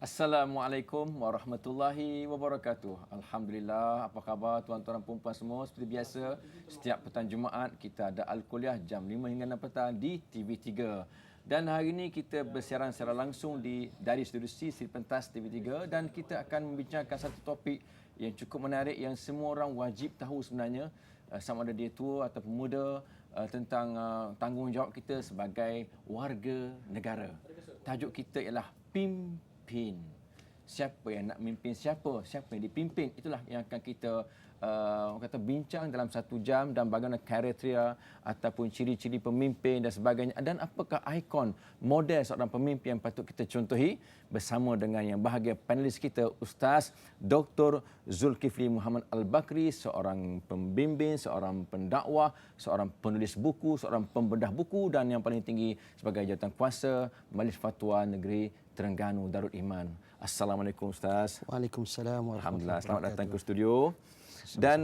Assalamualaikum warahmatullahi wabarakatuh. Alhamdulillah, apa khabar tuan-tuan dan puan-puan semua? Seperti biasa, setiap petang Jumaat kita ada Al-Kuliah jam 5 hingga 6 petang di TV3. Dan hari ini kita bersiaran secara langsung dari studio C Sri Pentas TV3 dan kita akan membincangkan satu topik yang cukup menarik yang semua orang wajib tahu sebenarnya, sama ada dia tua atau muda, tentang tanggungjawab kita sebagai warga negara. Tajuk kita ialah pimpin. Siapa yang nak mimpin siapa? Siapa yang dipimpin? Itulah yang akan kita bincang dalam 1 jam, dan bagaimana kriteria ataupun ciri-ciri pemimpin dan sebagainya, dan apakah ikon model seorang pemimpin yang patut kita contohi, bersama dengan yang bahagia panelis kita, Ustaz Dr. Zulkifli Muhammad Al-Bakri, seorang pembimbing, seorang pendakwah, seorang penulis buku, seorang pembedah buku, dan yang paling tinggi sebagai jawatankuasa Majlis Fatwa Negeri Terengganu Darul Iman. Assalamualaikum Ustaz. Waalaikumsalam warahmatullahi Alhamdulillah, wabarakatuh. selamat datang ke studio. Dan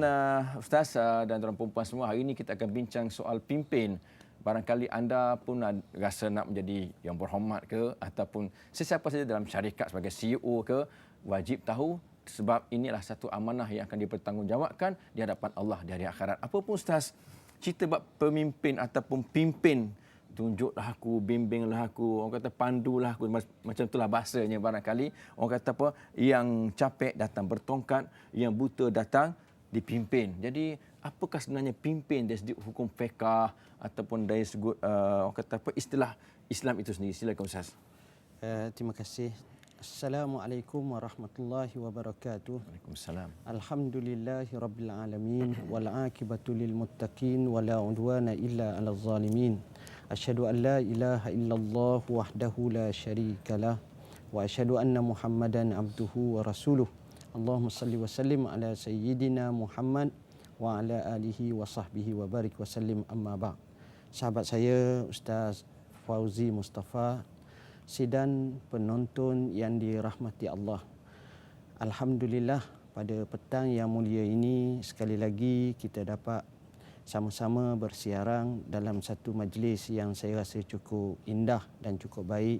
Ustaz dan tuan perempuan semua, hari ini kita akan bincang soal pimpin. Barangkali anda pun rasa nak menjadi yang berhormat ke, ataupun sesiapa saja dalam syarikat sebagai CEO ke, wajib tahu, sebab inilah satu amanah yang akan dipertanggungjawabkan di hadapan Allah di hari akhirat. Apa pun Ustaz, cerita bab pemimpin ataupun pimpin, tunjuklah aku, bimbinglah aku, orang kata pandulah aku, macam itulah bahasanya barangkali. Orang kata apa, yang capek datang bertongkat, yang buta datang dipimpin. Jadi apakah sebenarnya pimpin dari segi hukum fiqh ataupun dari segi orang kata apa, istilah Islam itu sendiri? Silakan Ustaz. Terima kasih. Assalamualaikum warahmatullahi wabarakatuh. Waalaikumsalam. Alhamdulillahi rabbil alamin wal aqibatu lil muttaqin wala udwana illa 'alal zalimin. Asyhadu an la ilaha illallah wahdahu la syarikalah wa asyhadu anna Muhammadan abduhu wa rasuluh. Allahumma salli wa sallim ala sayyidina Muhammad wa ala alihi wa sahbihi wa barik wa sallim, amma ba'd. Sahabat saya Ustaz Fauzi Mustafa, sidang penonton yang dirahmati Allah. Alhamdulillah, pada petang yang mulia ini sekali lagi kita dapat sama-sama bersiarang dalam satu majlis yang saya rasa cukup indah dan cukup baik,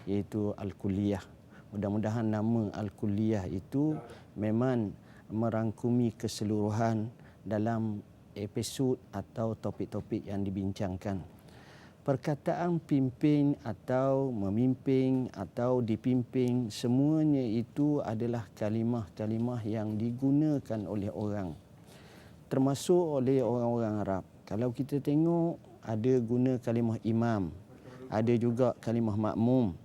iaitu Al-Kuliah. Mudah-mudahan nama Al-Kuliah itu memang merangkumi keseluruhan dalam episod atau topik-topik yang dibincangkan. Perkataan pimpin atau memimpin atau dipimpin, semuanya itu adalah kalimah-kalimah yang digunakan oleh orang, termasuk oleh orang-orang Arab. Kalau kita tengok, ada guna kalimah imam, ada juga kalimah makmum.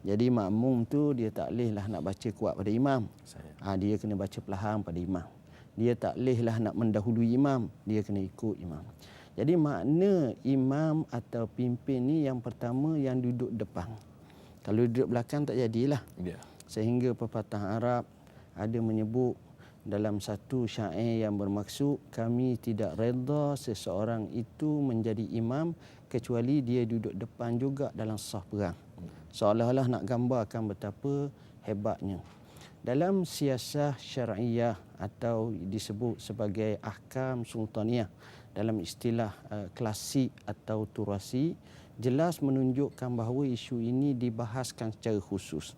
Jadi makmum tu dia tak bolehlah nak baca kuat pada imam. Dia kena baca perlahan pada imam. Dia tak bolehlah nak mendahului imam, dia kena ikut imam. Jadi makna imam atau pimpin ni, yang pertama yang duduk depan. Kalau duduk belakang tak jadilah. Sehingga pepatah Arab ada menyebut dalam satu syair yang bermaksud, kami tidak redha seseorang itu menjadi imam kecuali dia duduk depan juga dalam saf perang. Seolah-olah nak gambarkan betapa hebatnya. Dalam siasah syar'iyah atau disebut sebagai ahkam sultaniyah, dalam istilah klasik atau turasi, jelas menunjukkan bahawa isu ini dibahaskan secara khusus.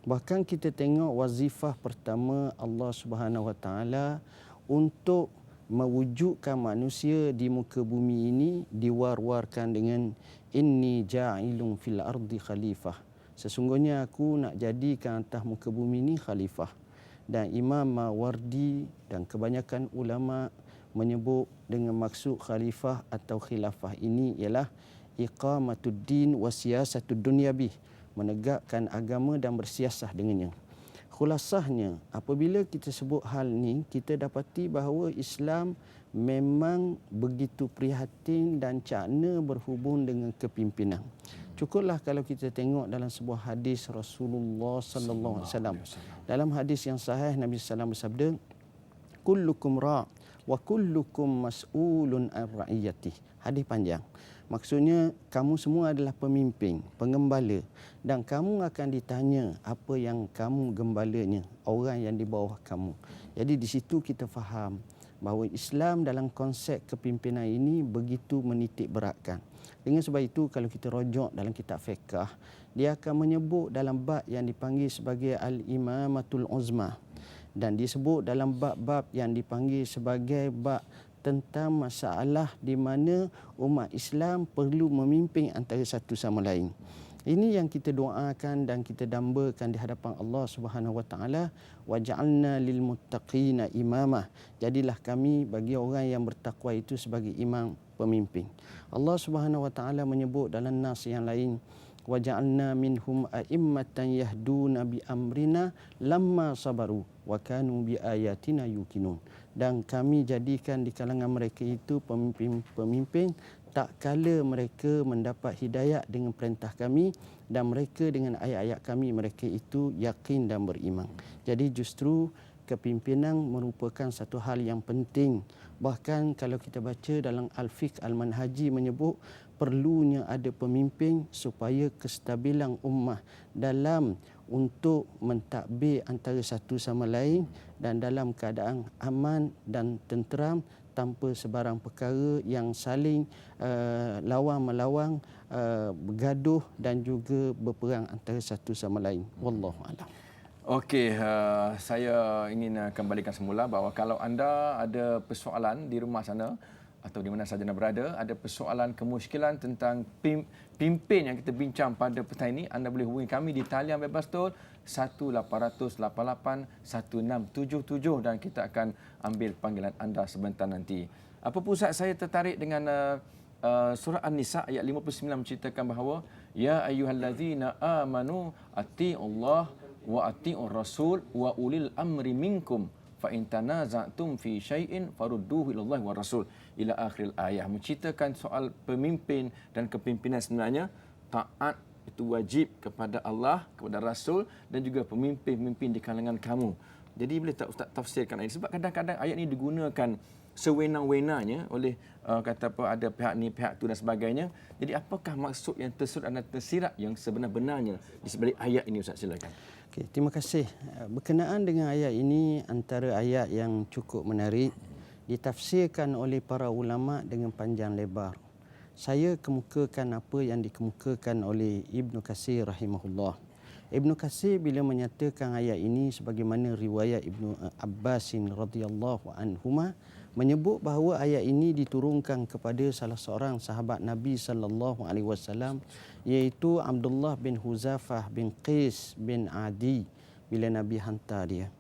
Bahkan kita tengok wazifah pertama Allah Subhanahu Wa Taala untuk mewujudkan manusia di muka bumi ini diwar-warkan dengan inni ja'ilun fil ardi khalifah. Sesungguhnya aku nak jadikan atas muka bumi ini khalifah. Dan Imam Mawardi dan kebanyakan ulama menyebut dengan maksud khalifah atau khilafah ini ialah iqamatuddin wa siyasatud dunya bih, menegakkan agama dan bersiasah dengannya. Khulasahnya, apabila kita sebut hal ni, kita dapati bahawa Islam memang begitu prihatin dan cakna berhubung dengan kepimpinan. Cukuplah kalau kita tengok dalam sebuah hadis Rasulullah sallallahu alaihi wasallam. Dalam hadis yang sahih, Nabi sallallahu alaihi wasallam bersabda, kullukum ra' wa kullukum mas'ulun an ra'iyatih. Hadis panjang. Maksudnya, kamu semua adalah pemimpin, pengembala, dan kamu akan ditanya apa yang kamu gembalanya, orang yang di bawah kamu. Jadi di situ kita faham bahawa Islam dalam konsep kepimpinan ini begitu menitik beratkan. Dengan sebab itu kalau kita rujuk dalam kitab fiqh, dia akan menyebut dalam bab yang dipanggil sebagai al-imamatul uzma, dan disebut dalam bab-bab yang dipanggil sebagai bab tentang masalah di mana umat Islam perlu memimpin antara satu sama lain. Ini yang kita doakan dan kita dambakan di hadapan Allah Subhanahu Wa Taala, waj'alna lil muttaqina imama. Jadilah kami bagi orang yang bertakwa itu sebagai imam, pemimpin. Allah Subhanahu Wa Taala menyebut dalam nas yang lain, waja'alna minhum a'immatan yahduna bi amrina lamma sabaru wa kanu bi ayatina yuqinun. Dan kami jadikan di kalangan mereka itu pemimpin-pemimpin tak kala mereka mendapat hidayah dengan perintah kami, dan mereka dengan ayat-ayat kami mereka itu yakin dan beriman. Jadi justru kepimpinan merupakan satu hal yang penting. Bahkan kalau kita baca dalam Al-Fiqh Al-Manhaji menyebut perlunya ada pemimpin supaya kestabilan ummah dalam untuk mentadbir antara satu sama lain dan dalam keadaan aman dan tenteram, tanpa sebarang perkara yang saling lawan-melawan, bergaduh dan juga berperang antara satu sama lain. Wallahu a'lam. Okey, saya ingin kembalikan semula bahawa kalau anda ada persoalan di rumah sana atau di mana saja anda berada, ada persoalan kemusykilan tentang pimpin yang kita bincang pada petang ini, anda boleh hubungi kami di talian bebas tol 1-800-88-1677 dan kita akan ambil panggilan anda sebentar nanti. Apa pun Ustaz, saya tertarik dengan surah An-Nisa ayat 59 menceritakan bahawa ya ayyuhallazina amanu atii'ullah wa atii'ur rasul wa ulil amri minkum fa in tanaza'tum fi syai'in farudduhu ilallahi wa rasul ila akhir ayat, menceritakan soal pemimpin dan kepimpinan. Sebenarnya taat itu wajib kepada Allah, kepada Rasul dan juga pemimpin-pemimpin di kalangan kamu. Jadi boleh tak Ustaz tafsirkan ayat ini, sebab kadang-kadang ayat ini digunakan sewenang-wenangnya oleh kata apa, ada pihak ni pihak tu dan sebagainya. Jadi apakah maksud yang tersurat dan tersirat yang sebenar-benarnya di sebalik ayat ini, Ustaz? Silakan. Okey, terima kasih. Berkenaan dengan ayat ini, antara ayat yang cukup menarik ditafsirkan oleh para ulama dengan panjang lebar. Saya kemukakan apa yang dikemukakan oleh Ibnu Katsir rahimahullah. Ibnu Katsir bila menyatakan ayat ini sebagaimana riwayat Ibnu Abbasin radhiyallahu anhuma menyebut bahawa ayat ini diturunkan kepada salah seorang sahabat Nabi sallallahu alaihi wasallam, iaitu Abdullah bin Huzafah bin Qais bin Adi, bila Nabi hantar dia.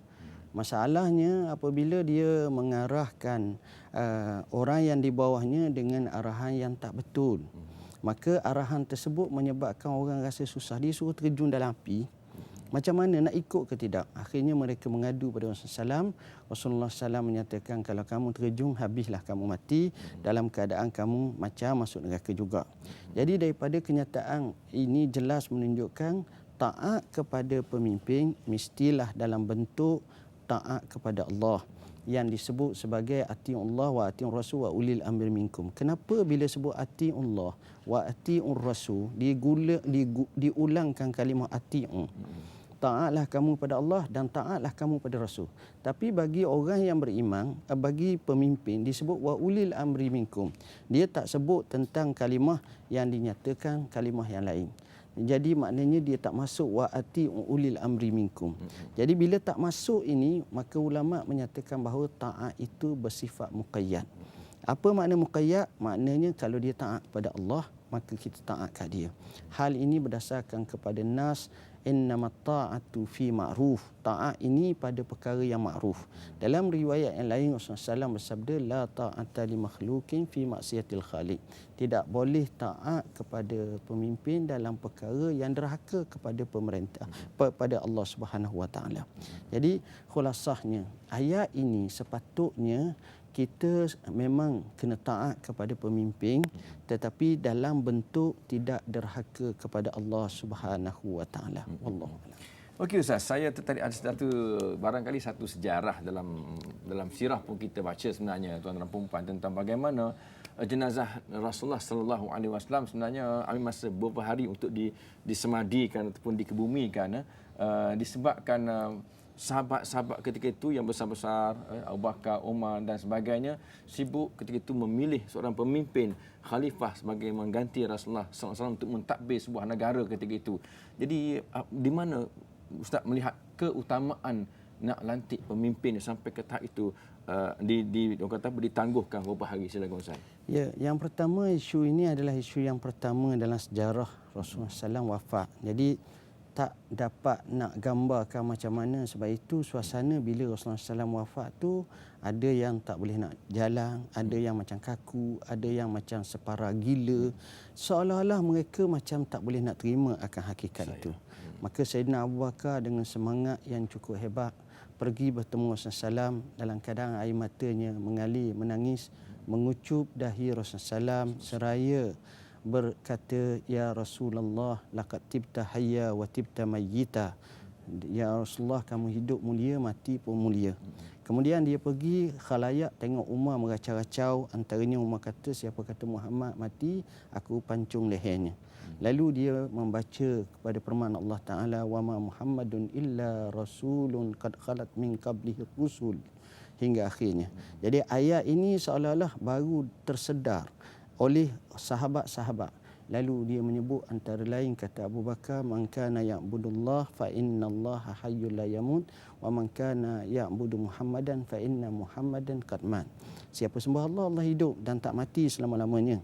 Masalahnya apabila dia mengarahkan orang yang di bawahnya dengan arahan yang tak betul, maka arahan tersebut menyebabkan orang rasa susah. Dia suruh terjun dalam api. Macam mana nak ikut ke tidak? Akhirnya mereka mengadu pada Rasulullah SAW. Rasulullah SAW menyatakan kalau kamu terjun, habislah kamu mati dalam keadaan kamu macam masuk neraka juga. Jadi daripada kenyataan ini jelas menunjukkan taat kepada pemimpin mestilah dalam bentuk taat kepada Allah yang disebut sebagai ati'ullah wa ati'ur rasul wa ulil amri minkum. Kenapa bila sebut ati'ullah wa ati'ur rasul diulangkan kalimah ati'u? Taatlah kamu pada Allah dan taatlah kamu pada Rasul. Tapi bagi orang yang beriman, bagi pemimpin disebut wa ulil amri minkum. Dia tak sebut tentang kalimah yang dinyatakan kalimah yang lain. Jadi maknanya dia tak masuk wa ati ulil amri minkum. Jadi bila tak masuk ini, maka ulama menyatakan bahawa taat itu bersifat muqayyad. Apa makna muqayyad? Maknanya kalau dia taat kepada Allah, maka kita taat kat dia. Hal ini berdasarkan kepada nas innamat ta'atu fi ma'ruf. Taat ini pada perkara yang ma'ruf. Dalam riwayat yang lain Rasulullah SAW bersabda la ta'ata li makhluqin fi maksiatil khaliq. Tidak boleh taat kepada pemimpin dalam perkara yang derhaka kepada pemerintah, pada Allah Subhanahu Wa Taala. Jadi khulasahnya ayat ini sepatutnya kita memang kena taat kepada pemimpin, tetapi dalam bentuk tidak derhaka kepada Allah Subhanahu Wa Taala. Wallahu a'lam. Okey Ustaz, saya tertarik ada barangkali satu sejarah dalam sirah pun kita baca sebenarnya tuan-tuan dan puan tentang bagaimana jenazah Rasulullah sallallahu alaihi wasallam sebenarnya ambil masa beberapa hari untuk disemadikan ataupun dikebumikan disebabkan sahabat-sahabat ketika itu yang besar-besar, Abu Bakar, Umar dan sebagainya, sibuk ketika itu memilih seorang pemimpin khalifah sebagai mengganti Rasulullah SAW untuk mentadbir sebuah negara ketika itu. Jadi di mana Ustaz melihat keutamaan nak lantik pemimpin sampai ke tahap itu orang kata ditangguhkan beberapa hari? Silakan Ustaz. Ya, yang pertama, isu ini adalah isu yang pertama dalam sejarah Rasulullah SAW wafat. Jadi tak dapat nak gambarkan macam mana, sebab itu suasana bila Rasulullah SAW wafat tu ada yang tak boleh nak jalan, ada yang macam kaku, ada yang macam separa gila, seolah-olah mereka macam tak boleh nak terima akan hakikat itu. Maka Sayyidina Abu Bakar dengan semangat yang cukup hebat pergi bertemu Rasulullah SAW dalam keadaan air matanya mengalir, menangis, mengucup dahi Rasulullah SAW seraya berkata, "Ya Rasulullah, laqad tibta hayya wa tibta mayyita." Ya Rasulullah, kamu hidup mulia, mati pun mulia. Kemudian dia pergi khalayak, tengok Umar meracau-racau. Antaranya Umar kata, siapa kata Muhammad mati, aku pancung lehernya. Lalu dia membaca kepada firman Allah Ta'ala, "Wa ma Muhammadun illa rasulun qad khalat min qablihi rusul." Hingga akhirnya. Jadi ayat ini seolah-olah baru tersedar oleh sahabat-sahabat. Lalu dia menyebut antara lain, kata Abu Bakar, "Man kana ya'budullah fa innallaha hayyul la yamut wa man kana ya'budu Muhammadan fa inna Muhammadan qad mat." Siapa sembah Allah, Allah hidup dan tak mati selama-lamanya.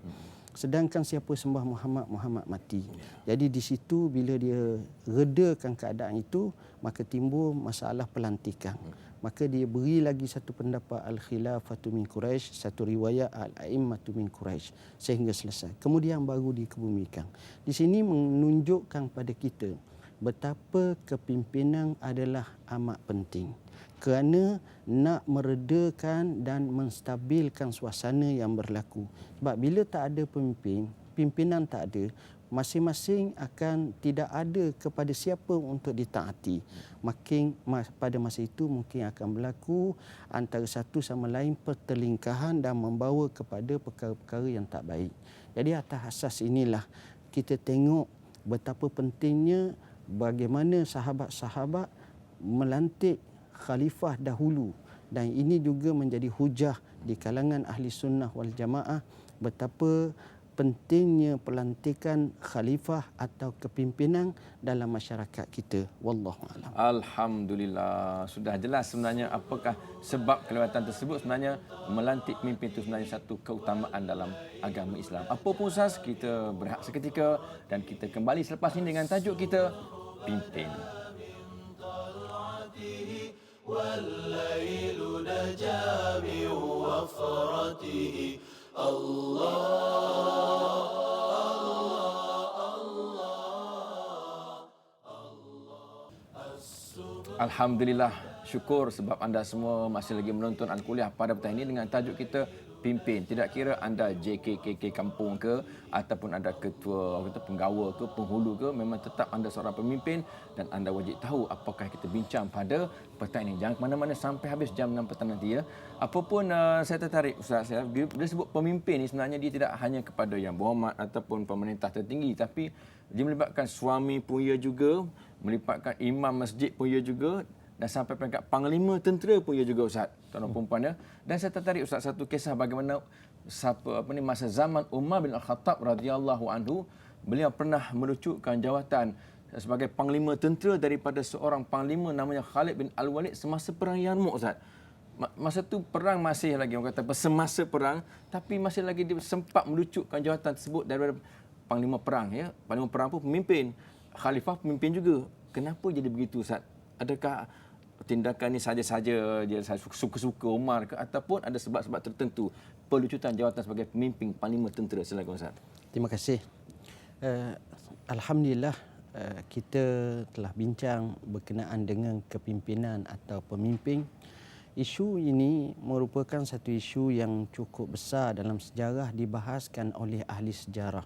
Sedangkan siapa sembah Muhammad, Muhammad mati. Jadi di situ bila dia redakan keadaan itu, maka timbul masalah pelantikan. Maka dia beri lagi satu pendapat al-khilafatu min Quraisy, satu riwayat al-a'immatu min Quraisy, sehingga selesai. Kemudian baru dikebumikan. Di sini menunjukkan pada kita betapa kepimpinan adalah amat penting. Kerana nak meredakan dan menstabilkan suasana yang berlaku. Sebab bila tak ada pemimpin, pimpinan tak ada, masing-masing akan tidak ada kepada siapa untuk ditaati. Makin pada masa itu mungkin akan berlaku antara satu sama lain pertelingkahan dan membawa kepada perkara-perkara yang tak baik. Jadi atas asas inilah kita tengok betapa pentingnya bagaimana sahabat-sahabat melantik khalifah dahulu, dan ini juga menjadi hujah di kalangan ahli sunnah wal jamaah betapa pentingnya pelantikan khalifah atau kepimpinan dalam masyarakat kita. Wallahu a'lam. Alhamdulillah, sudah jelas sebenarnya apakah sebab kelewatan tersebut. Sebenarnya melantik pemimpin itu sebenarnya satu keutamaan dalam agama Islam. Apa pun Ustaz, kita berehat seketika dan kita kembali selepas ini dengan tajuk kita, Pimpin. والليل نجا من وفرته Alhamdulillah, syukur sebab anda semua masih lagi menonton Al-Kuliah pada petang ini dengan tajuk kita Pimpin. Tidak kira anda JKKK kampung ke ataupun anda ketua atau penggawa ke, penghulu ke, memang tetap anda seorang pemimpin dan anda wajib tahu apakah kita bincang pada petang ini. Jangan ke mana-mana sampai habis jam 6 petang nanti ya. Apapun saya tertarik Ustaz, bila sebut pemimpin ini sebenarnya dia tidak hanya kepada yang berhormat ataupun pemerintah tertinggi, tapi dia melibatkan suami pun ia juga, melibatkan imam masjid pun ia juga, dan sampai peringkat panglima tentera pun ia juga Ustaz, tuan-tuan perempuan ya. Dan saya tertarik Ustaz satu kisah bagaimana masa zaman Umar bin Al-Khattab radhiyallahu anhu, beliau pernah melucutkan jawatan sebagai panglima tentera daripada seorang panglima namanya Khalid bin Al-Walid semasa perang Yarmouk Ustaz. Masa tu perang masih lagi, orang kata semasa perang, tapi masih lagi dia sempat melucutkan jawatan tersebut daripada panglima perang ya. Panglima perang pun pemimpin, khalifah pemimpin juga. Kenapa jadi begitu Ustaz? Adakah tindakan ini saja-saja dia suka-suka Umar ke, ataupun ada sebab-sebab tertentu pelucutan jawatan sebagai pemimpin panglima tentera? Silakan Ustaz. Terima kasih. Alhamdulillah kita telah bincang berkenaan dengan kepimpinan atau pemimpin. Isu ini merupakan satu isu yang cukup besar dalam sejarah, dibahaskan oleh ahli sejarah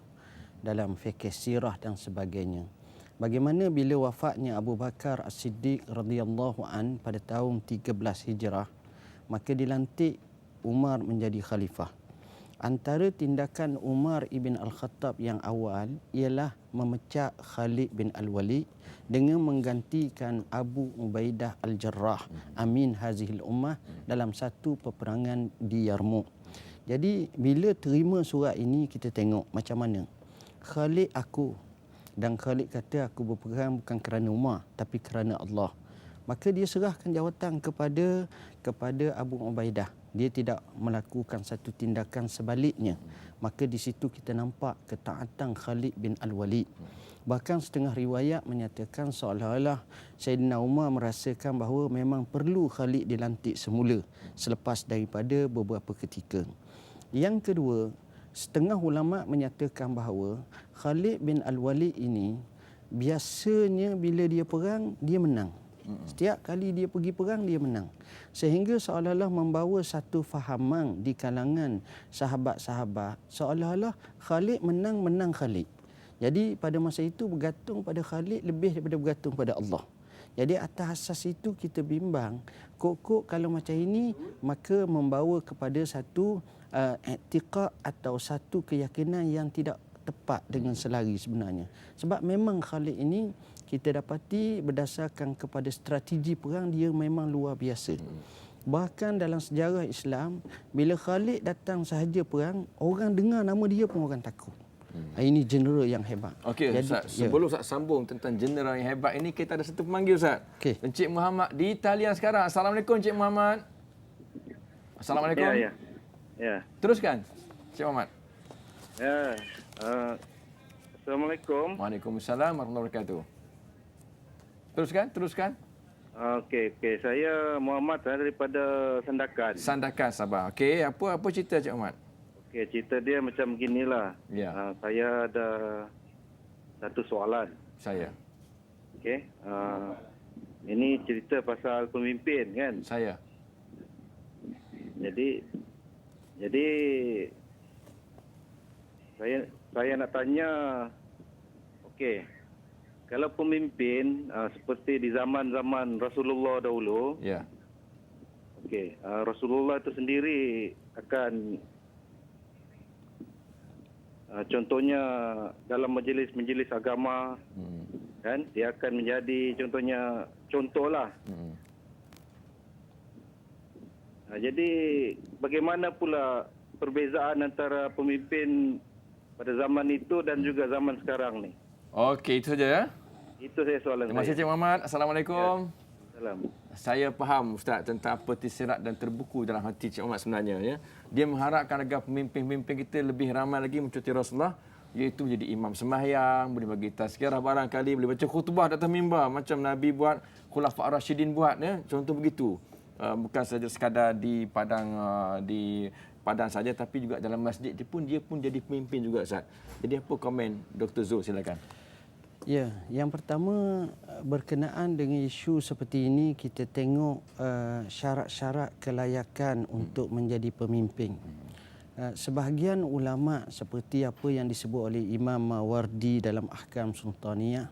dalam fiqh sirah dan sebagainya. Bagaimana bila wafatnya Abu Bakar As-Siddiq radhiyallahu an pada tahun 13 Hijrah, maka dilantik Umar menjadi khalifah. Antara tindakan Umar ibn Al-Khattab yang awal ialah memecat Khalid bin Al-Walid dengan menggantikan Abu Ubaidah Al-Jarrah, amin hazihil ummah, dalam satu peperangan di Yarmouk. Jadi bila terima surat ini, kita tengok macam mana Khalid aku, dan Khalid kata aku berperang bukan kerana Umar tapi kerana Allah. Maka dia serahkan jawatan kepada Abu Ubaidah. Dia tidak melakukan satu tindakan sebaliknya. Maka di situ kita nampak ketaatan Khalid bin Al-Walid. Bahkan setengah riwayat menyatakan seolah-olah Sayyidina Umar merasakan bahawa memang perlu Khalid dilantik semula selepas daripada beberapa ketika. Yang kedua, setengah ulama menyatakan bahawa Khalid bin Al-Walid ini biasanya bila dia perang, dia menang. Setiap kali dia pergi perang, dia menang. Sehingga seolah-olah membawa satu fahaman di kalangan sahabat-sahabat, seolah-olah Khalid menang Khalid. Jadi pada masa itu bergantung pada Khalid lebih daripada bergantung pada Allah. Jadi atas asas itu kita bimbang, kok kalau macam ini maka membawa kepada satu i'tiqad atau satu keyakinan yang tidak tepat dengan selari sebenarnya. Sebab memang Khalid ini kita dapati berdasarkan kepada strategi perang, dia memang luar biasa. Bahkan dalam sejarah Islam, bila Khalid datang sahaja perang, orang dengar nama dia pun orang takut. Ini general yang hebat. Okey Ustaz, sebelum Ustaz sambung tentang general yang hebat ini, kita ada satu pemanggil Ustaz. Okey. Encik Muhammad di talian sekarang. Assalamualaikum Encik Muhammad. Assalamualaikum. Ya. Teruskan Encik Muhammad. Ya. Assalamualaikum. Waalaikumsalam warahmatullahi wabarakatuh. Teruskan. Okey. Saya Muhammad daripada Sandakan. Sandakan Sabah. Okey, apa cerita Encik Muhammad? Okey, cerita dia macam beginilah. Ya. Saya ada satu soalan. Saya. Okey. Ini cerita pasal pemimpin kan. Saya. Jadi saya nak tanya, okey, kalau pemimpin seperti di zaman-zaman Rasulullah dahulu, Ya. okey, Rasulullah itu sendiri akan contohnya dalam majlis-majlis agama, kan, dia akan menjadi contohlah. Jadi bagaimana pula perbezaan antara pemimpin pada zaman itu dan juga zaman sekarang ni? Okey, itu saja ya. Itu saya soalan Terima kasih saya. Encik Muhammad. Assalamualaikum. Salam. Saya faham Ustaz tentang apa tersirat dan terbuku dalam hati Encik Muhammad sebenarnya ya. Dia mengharapkan agar pemimpin-pemimpin kita lebih ramai lagi mencuti Rasulullah, iaitu menjadi imam sembahyang, boleh bagi tazkirah barangkali, boleh baca khutbah di atas mimbar macam Nabi buat, Khulafa' Ar-Rasyidin buat ya. Contoh begitu. Bukan saja sekadar di padang saja tapi juga dalam masjid dia pun jadi pemimpin juga Ustaz. Jadi apa komen Dr. Zul, silakan. Ya, yang pertama berkenaan dengan isu seperti ini, kita tengok syarat-syarat kelayakan untuk menjadi pemimpin. Sebahagian ulama seperti apa yang disebut oleh Imam Mawardi dalam Ahkam Sultaniyah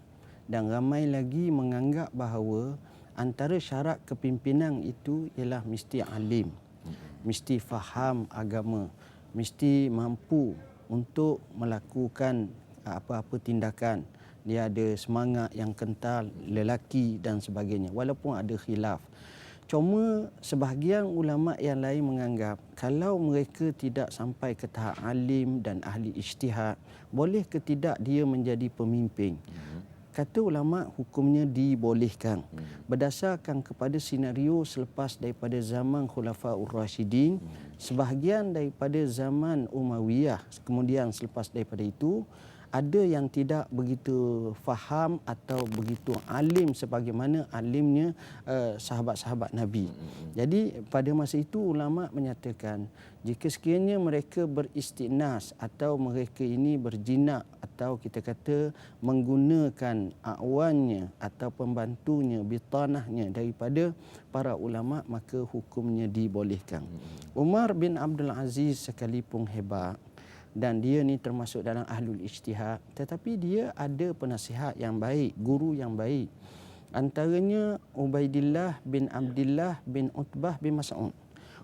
dan ramai lagi menganggap bahawa antara syarat kepimpinan itu ialah mesti alim, mesti faham agama, mesti mampu untuk melakukan apa-apa tindakan. Dia ada semangat yang kental, lelaki dan sebagainya. Walaupun ada khilaf. Cuma sebahagian ulama yang lain menganggap kalau mereka tidak sampai ke tahap alim dan ahli ijtihad, boleh ke tidak dia menjadi pemimpin? Kata ulama, hukumnya dibolehkan berdasarkan kepada senario selepas daripada zaman Khulafa'ur Rasyidin, sebahagian daripada zaman Umayyah, kemudian selepas daripada itu ada yang tidak begitu faham atau begitu alim sebagaimana alimnya sahabat-sahabat Nabi. Jadi pada masa itu ulama menyatakan jika sekiranya mereka beristinas atau mereka ini berjinak atau kita kata menggunakan awannya atau pembantunya, bitanahnya daripada para ulama, maka hukumnya dibolehkan. Umar bin Abdul Aziz sekalipun hebat dan dia ni termasuk dalam ahlul ijtihad, tetapi dia ada penasihat yang baik, guru yang baik. Antaranya Ubaidillah bin Abdullah bin Utbah bin Mas'ud.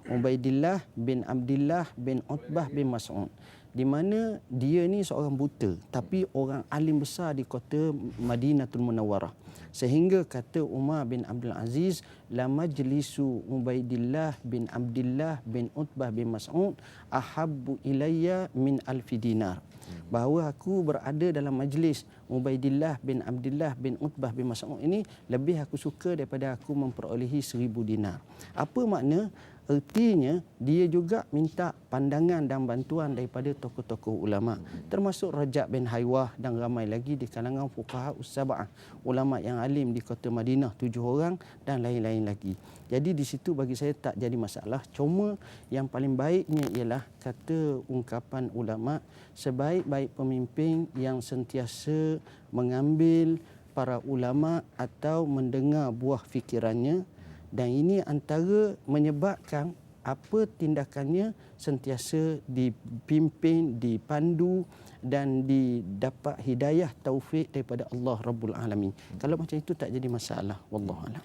Ubaidillah bin Abdullah bin Utbah bin Mas'ud, di mana dia ni seorang buta tapi orang alim besar di kota Madinatul Munawwarah. Sehingga kata Umar bin Abdul Aziz, la majlisu Ubaidillah bin Abdullah bin Utbah bin Mas'ud ahabbu ilayya min alfi dinar. Bahawa aku berada dalam majlis Ubaidillah bin Abdullah bin Utbah bin Mas'ud ini lebih aku suka daripada aku memperolehi 1000 dinar. Apa makna? Ertinya dia juga minta pandangan dan bantuan daripada tokoh-tokoh ulama, termasuk Rajab bin Haywah dan ramai lagi di kalangan fuqaha us-sab'ah, ulama yang alim di kota Madinah 7 orang dan lain-lain lagi. Jadi di situ bagi saya tak jadi masalah. Cuma yang paling baiknya ialah kata ungkapan ulama, sebaik-baik pemimpin yang sentiasa mengambil para ulama atau mendengar buah fikirannya, dan ini antara menyebabkan apa tindakannya sentiasa dipimpin, dipandu dan didapat hidayah taufik daripada Allah Rabbul Alamin. Kalau macam itu tak jadi masalah. Wallahu a'lam.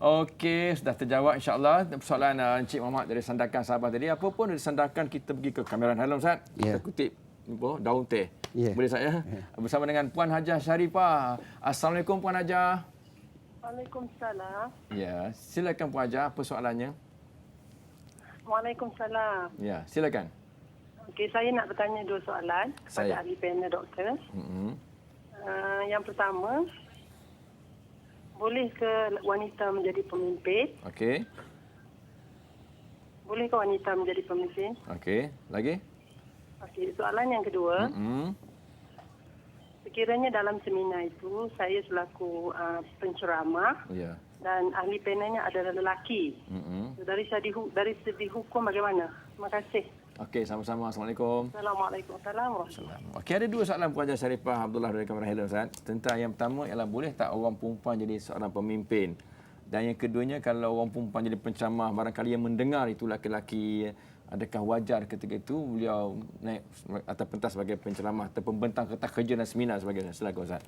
Okey, sudah terjawab insya-Allah persoalan Encik Muhammad dari Sandakan Sabah tadi. Apa pun dari Sandakan kita pergi ke kameran Hello Ustaz. Ya. Kita kutip daun teh. Ya. Boleh saya? Bersama dengan Puan Hajah Sharifah. Assalamualaikum Puan Hajah. Waalaikumsalam. Ya, silakan Puan Hajah, apa soalannya? Waalaikumsalam. Ya, silakan. Okey, saya nak bertanya 2 soalan kepada ahli panel doktor. Yang pertama, boleh ke wanita menjadi pemimpin? Okey. Boleh ke wanita menjadi pemimpin? Okey, lagi? Okey, soalan yang kedua, sekiranya dalam seminar itu saya selaku penceramah Ya. dan ahli panelnya adalah lelaki. Dari segi hukum bagaimana? Terima kasih. Okey, sama-sama. Assalamualaikum. Assalamualaikum warahmatullahi. Okey, ada 2 soalan Puan Hajah Sharifah Abdullah dari Kameran Hello Ustaz. Tentang yang pertama ialah boleh tak orang perempuan jadi seorang pemimpin? Dan yang keduanya, kalau orang perempuan jadi penceramah, barangkali yang mendengar itu laki-laki, adakah wajar ketika itu beliau naik atau pentas sebagai penceramah atau pembentang kertas kerja dan seminar sebagainya? Silakan Ustaz.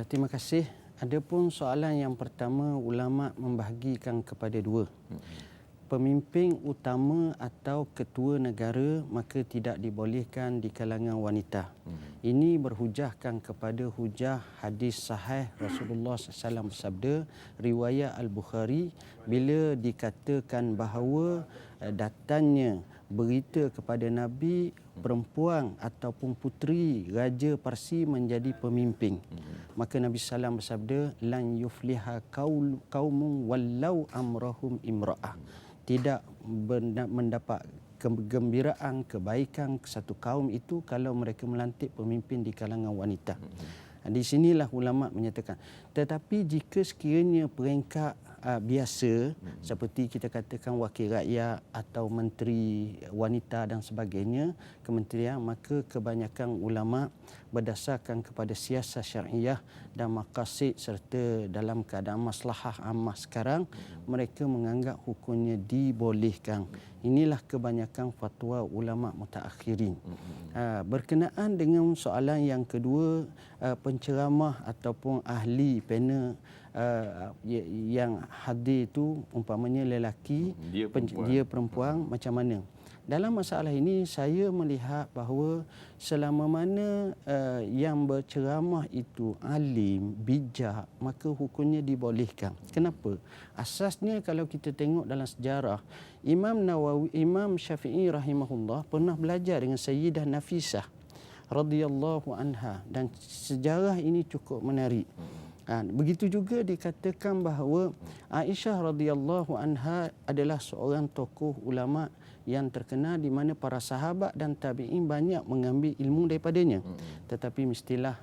Terima kasih. Adapun soalan yang pertama, ulama membahagikan kepada 2. Pemimpin utama atau ketua negara maka tidak dibolehkan di kalangan wanita. Ini berhujahkan kepada hujah hadis sahih Rasulullah SAW bersabda, riwayat Al-Bukhari, bila dikatakan bahawa datangnya berita kepada Nabi perempuan ataupun puteri Raja Parsi menjadi pemimpin. Maka Nabi SAW bersabda, lan yufliha qaumun wallau amrahum imra'ah. Tidak mendapat kegembiraan, kebaikan satu kaum itu kalau mereka melantik pemimpin di kalangan wanita. Di sinilah ulama menyatakan. Tetapi jika sekiranya peringkat biasa seperti kita katakan wakil rakyat atau menteri wanita dan sebagainya, kementerian, maka kebanyakan ulama berdasarkan kepada siasat syariah dan maqasid serta dalam keadaan maslahah ammah sekarang, mereka menganggap hukumnya dibolehkan. Inilah kebanyakan fatwa ulama mutaakhirin. Berkenaan dengan soalan yang kedua, penceramah ataupun ahli panel yang hadir itu umpamanya lelaki, dia perempuan, macam mana? Dalam masalah ini saya melihat bahawa selama mana yang berceramah itu alim, bijak, maka hukumnya dibolehkan. Kenapa? Asasnya kalau kita tengok dalam sejarah, Imam Syafi'i rahimahullah pernah belajar dengan Sayyidah Nafisah radhiyallahu anha, dan sejarah ini cukup menarik. Begitu juga dikatakan bahawa Aisyah radhiyallahu anha adalah seorang tokoh ulama yang terkenal di mana para sahabat dan tabi'in banyak mengambil ilmu daripadanya. Tetapi mestilah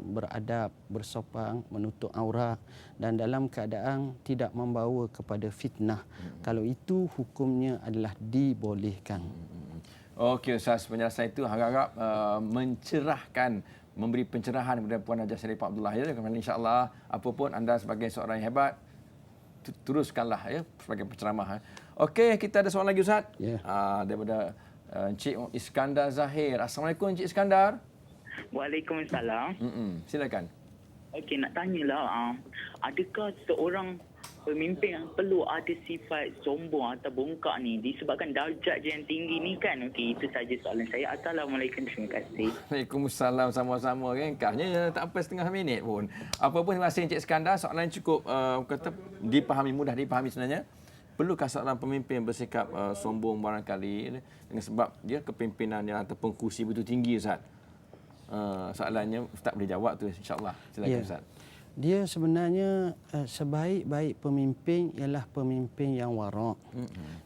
beradab, bersopan, menutup aurat dan dalam keadaan tidak membawa kepada fitnah. Kalau itu hukumnya adalah dibolehkan. Okey Ustaz, penjelasan itu harap-harap mencerahkan, memberi pencerahan kepada Puan Hajah Sharifah Abdullah ya. InsyaAllah apapun anda sebagai seorang yang hebat, teruskanlah ya sebagai penceramah. Okey, kita ada soalan lagi Ustaz. Ya. Daripada Encik Iskandar Zahir. Assalamualaikum Encik Iskandar. Waalaikumsalam. Silakan. Okey, nak tanyalah, adakah seorang pemimpin yang perlu ada sifat sombong atau bongkak ni disebabkan darjat dia yang tinggi ni kan? Okey, itu saja soalan saya. Assalamualaikum, terima kasih. Waalaikumsalam, sama-sama. Ringkasnya tak sampai setengah minit pun. Apa pun, terima kasih Encik Iskandar. Soalan cukup kata dipahami, mudah dipahami sebenarnya. Perlukah seorang pemimpin bersikap sombong barangkali dengan sebab dia kepimpinannya ataupun kursi begitu tinggi, Ustaz? Soalannya Ustaz boleh jawab tu, insya-Allah. Silakan, Ustaz. Dia sebenarnya sebaik-baik pemimpin ialah pemimpin yang wara'.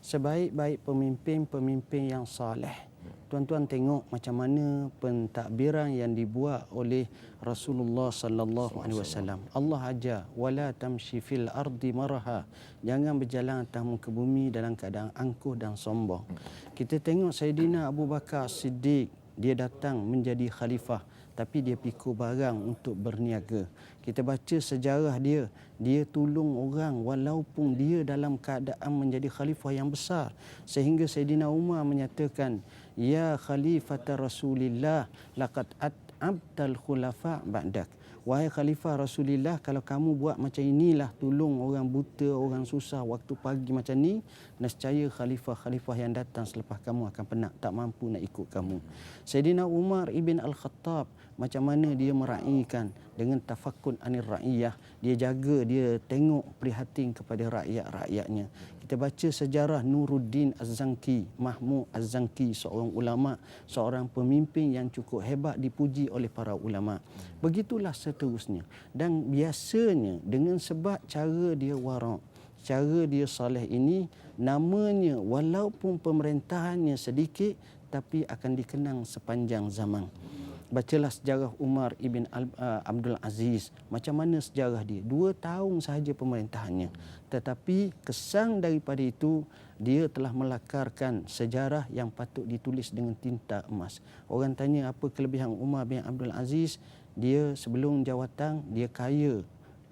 Sebaik-baik pemimpin yang soleh. Tuan-tuan tengok macam mana pentadbiran yang dibuat oleh Rasulullah sallallahu alaihi wasallam. Allah ajar wala tamshi fil ardi maraha. Jangan berjalan atas muka bumi dalam keadaan angkuh dan sombong. Kita tengok Saidina Abu Bakar Siddiq, dia datang menjadi khalifah tapi dia pikul barang untuk berniaga. Kita baca sejarah dia, dia tolong orang walaupun dia dalam keadaan menjadi khalifah yang besar. Sehingga Saidina Umar menyatakan, ya khalifata Rasulillah laqad abtal khulafa ba'dak. Wahai khalifah Rasulullah, kalau kamu buat macam inilah, tolong orang buta, orang susah waktu pagi macam ni, nescaya khalifah-khalifah yang datang selepas kamu akan penat, tak mampu nak ikut kamu. Saidina Umar ibn Al-Khattab, macam mana dia meraihkan dengan tafakun anir ra'iyah, dia jaga, dia tengok prihatin kepada rakyat-rakyatnya. Kita baca sejarah Nuruddin Az-Zanki, Mahmud Az-Zanki, seorang ulama, seorang pemimpin yang cukup hebat, dipuji oleh para ulama. Begitulah seterusnya. Dan biasanya dengan sebab cara dia wara', cara dia soleh ini, namanya walaupun pemerintahannya sedikit tapi akan dikenang sepanjang zaman. Bacalah sejarah Umar ibn Abdul Aziz. Macam mana sejarah dia? 2 tahun sahaja pemerintahannya. Tetapi kesan daripada itu, dia telah melakarkan sejarah yang patut ditulis dengan tinta emas. Orang tanya apa kelebihan Umar bin Abdul Aziz? Dia sebelum jawatan, dia kaya.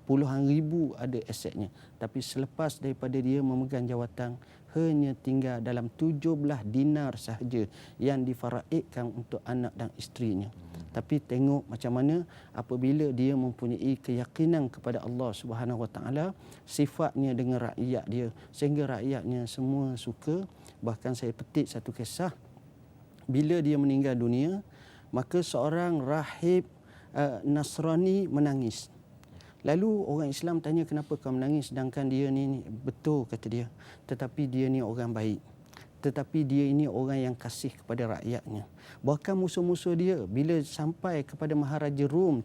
Puluhan ribu ada asetnya. Tapi selepas daripada dia memegang jawatan, hanya tinggal dalam 17 dinar sahaja yang difaraidkan untuk anak dan isterinya. Tapi tengok macam mana apabila dia mempunyai keyakinan kepada Allah Subhanahu Wa Taala, sifatnya dengan rakyat dia, sehingga rakyatnya semua suka. Bahkan saya petik satu kisah, bila dia meninggal dunia, maka seorang rahib Nasrani menangis. Lalu orang Islam tanya, kenapa kau menangis sedangkan dia ni betul, kata dia, tetapi dia ni orang baik. Tetapi dia ini orang yang kasih kepada rakyatnya. Bahkan musuh-musuh dia bila sampai kepada Maharaja Rom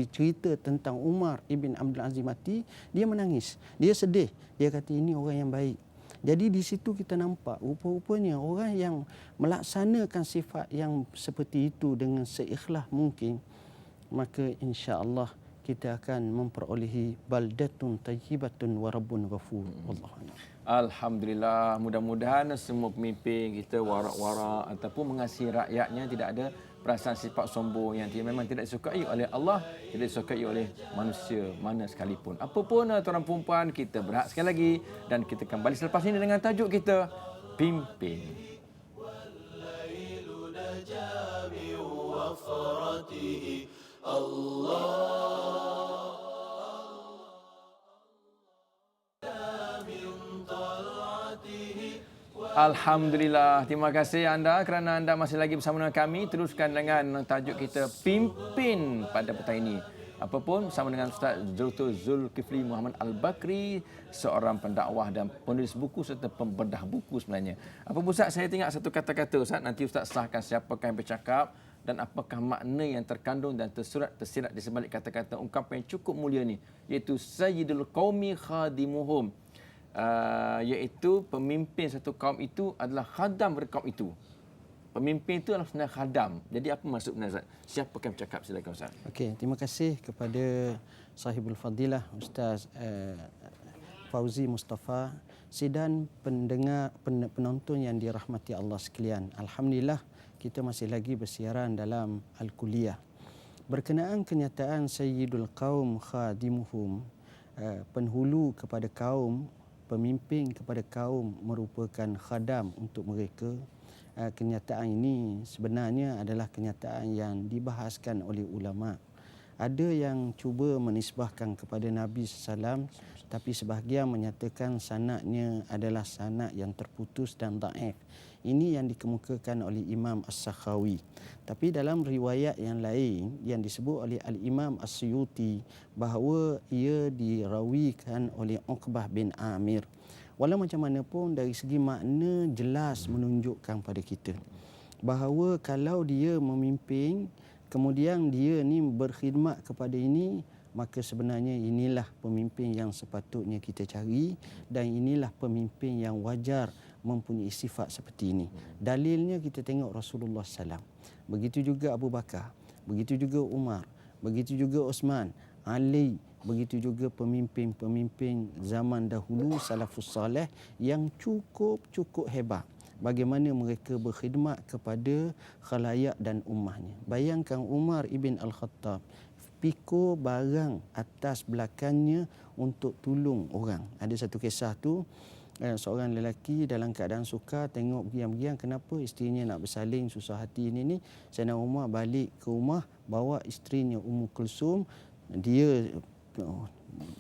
cerita tentang Umar ibn Abdul Aziz mati, dia menangis. Dia sedih. Dia kata ini orang yang baik. Jadi di situ kita nampak rupa-rupanya orang yang melaksanakan sifat yang seperti itu dengan seikhlas mungkin, maka insya-Allah kita akan memperolehi baldatun tayyibatun wa rabbun ghafur. Wallahu a'lam. Alhamdulillah, mudah-mudahan semua pemimpin kita warak-warak ataupun mengasihi rakyatnya, tidak ada perasaan sifat sombong yang memang tidak disukai oleh Allah, tidak disukai oleh manusia mana sekalipun. Apapun tuan-tuan puan-puan, kita berehat sekali lagi dan kita kembali selepas ini dengan tajuk kita, Pimpin. Alhamdulillah, terima kasih anda kerana anda masih lagi bersama dengan kami. Teruskan dengan tajuk kita, Pimpin, pada petang ini. Apapun, bersama dengan Ustaz Dr. Zulkifli Muhammad Al-Bakri, seorang pendakwah dan penulis buku serta pembedah buku sebenarnya. Apa Ustaz, saya tengok satu kata-kata Ustaz, nanti Ustaz sahkan siapakah yang bercakap dan apakah makna yang terkandung dan tersirat di sebalik kata-kata ungkapan yang cukup mulia ni, iaitu Sayyidul Qaumi Khadimuhum. Iaitu pemimpin satu kaum itu adalah khadam dari kaum itu. Pemimpin itu adalah sebenarnya khadam. Jadi apa maksud Ustaz? Siapa yang bercakap? Silakan Ustaz. Okey, terima kasih kepada sahibul fadilah Ustaz Fauzi Mustafa, sidang pendengar penonton yang dirahmati Allah sekalian. Alhamdulillah kita masih lagi bersiaran dalam Al-Kuliah. Berkenaan kenyataan Sayyidul Qaum Khadimuhum, penghulu kepada kaum, pemimpin kepada kaum merupakan khadam untuk mereka. Kenyataan ini sebenarnya adalah kenyataan yang dibahaskan oleh ulama. Ada yang cuba menisbahkan kepada Nabi SAW, tapi sebahagian menyatakan sanadnya adalah sanad yang terputus dan dhaif. Ini yang dikemukakan oleh Imam As-Sakhawi. Tapi dalam riwayat yang lain yang disebut oleh Al-Imam As-Suyuti bahawa ia dirawikan oleh Uqbah bin Amir. Walau macam mana pun dari segi makna jelas menunjukkan pada kita bahawa kalau dia memimpin, kemudian dia ni berkhidmat kepada ini, maka sebenarnya inilah pemimpin yang sepatutnya kita cari dan inilah pemimpin yang wajar mempunyai sifat seperti ini. Dalilnya kita tengok Rasulullah SAW. Begitu juga Abu Bakar, begitu juga Umar, begitu juga Osman, Ali, begitu juga pemimpin-pemimpin zaman dahulu salafus saleh yang cukup hebat. Bagaimana mereka berkhidmat kepada khalayak dan ummahnya. Bayangkan Umar ibn Al-Khattab pikul barang atas belakangnya untuk tolong orang. Ada satu kisah tu, seorang lelaki dalam keadaan sukar tengok bergiang-giang, kenapa isterinya nak bersalin, susah hati ini. Sayyidina Umar balik ke rumah, bawa isterinya Ummu Kulsum, dia